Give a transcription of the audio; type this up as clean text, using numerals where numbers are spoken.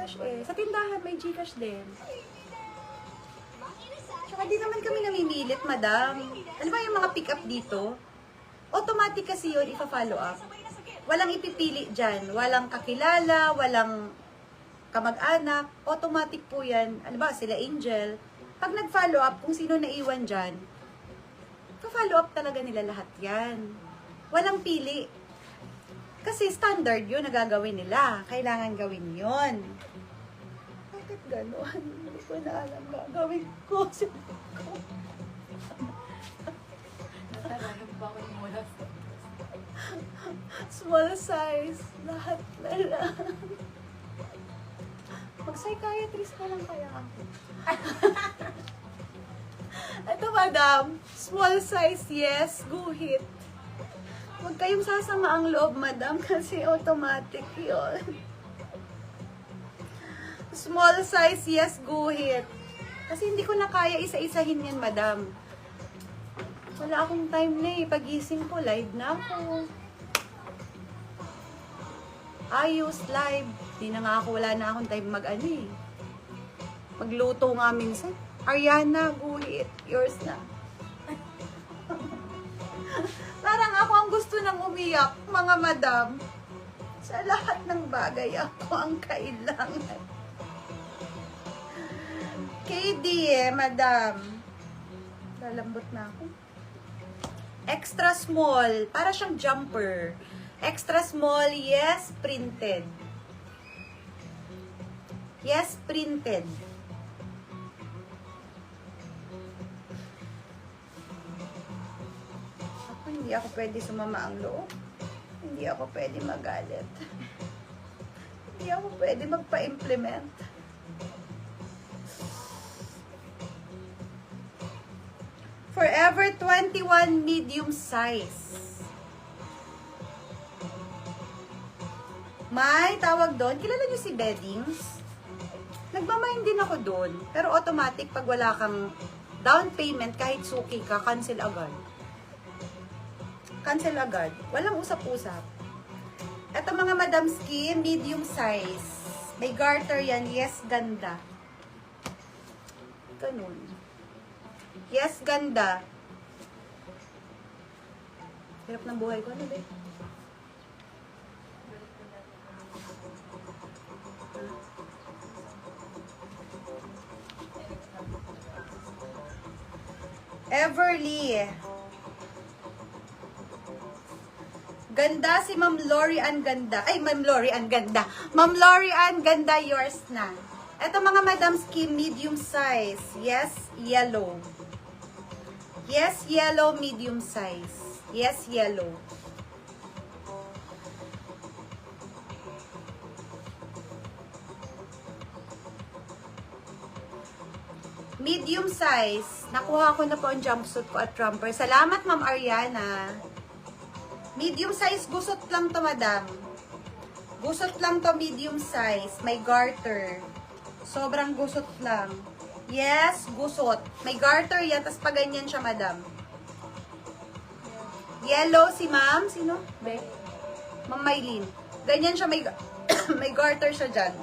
Gcash eh. Sa tindahan may Gcash din. Tsaka di naman kami namimilit, madam. Ano ba yung mga pick up dito? Automatic kasi yun, ipa-follow up. Walang ipipili dyan. Walang kakilala, walang kamag-anak. Automatic po yan. Ano ba, sila Angel. Pag nag-follow up, kung sino naiwan dyan, pa-follow up talaga nila lahat yan. Walang pili. Kasi standard yun na gagawin nila. Kailangan gawin yun. Bakit gano'n? Hindi ko na alam gagawin ko. Small size. Lahat na lang. Mag-psychiatrist na lang kaya ako. Ito, madam. Small size, yes. Guhit. Huwag kayong sasama ang loob, madam, kasi automatic yun. Small size, yes, guhit. Kasi hindi ko na kaya isa-isahin yan, madam. Wala akong time na eh. Pagising ko, live na ako. Ayos, live. Di na nga ako, wala na akong time mag-ano eh. Magluto nga minsan. Ariana, guhit. Yours na. Parang ako ang gusto nang umiyak, mga madam. Sa lahat ng bagay, ako ang kailangan. KD eh, madam. Lalambot na ako. Extra small. Para siyang jumper. Extra small, yes, printed. Yes, printed. Hindi ako pwede sumama ang loob. Hindi ako pwede magalit. Hindi ako pwede magpa-implement. Forever 21 medium size. May tawag doon. Kilala niyo si Beddings? Nagmamain din ako doon. Pero automatic pag wala kang down payment, kahit suki ka, cancel agad. Cancel agad. Walang usap-usap. Ito mga madam skin, medium size. May garter yan. Yes, ganda. Ganun. Yes, ganda. Hirap ng buhay ko. Ano ba? Everly. Ganda si Ma'am Lori Ann Ganda. Ay, Ma'am Lori Ann Ganda. Ma'am Lori Ann Ganda, yours na. Ito mga madam skin, medium size. Yes, yellow. Yes, yellow, medium size. Yes, yellow. Medium size. Nakuha ko na po ang jumpsuit ko at romper. Salamat, Ma'am Ariana. Medium size, gusot lang to, madam. Gusot lang to, medium size. May garter. Sobrang gusot lang. Yes, gusot. May garter yan, tas pa ganyan siya, madam. Yellow si ma'am. Sino? Be? Ma'am Maylin. Ganyan siya, may, may garter siya dyan.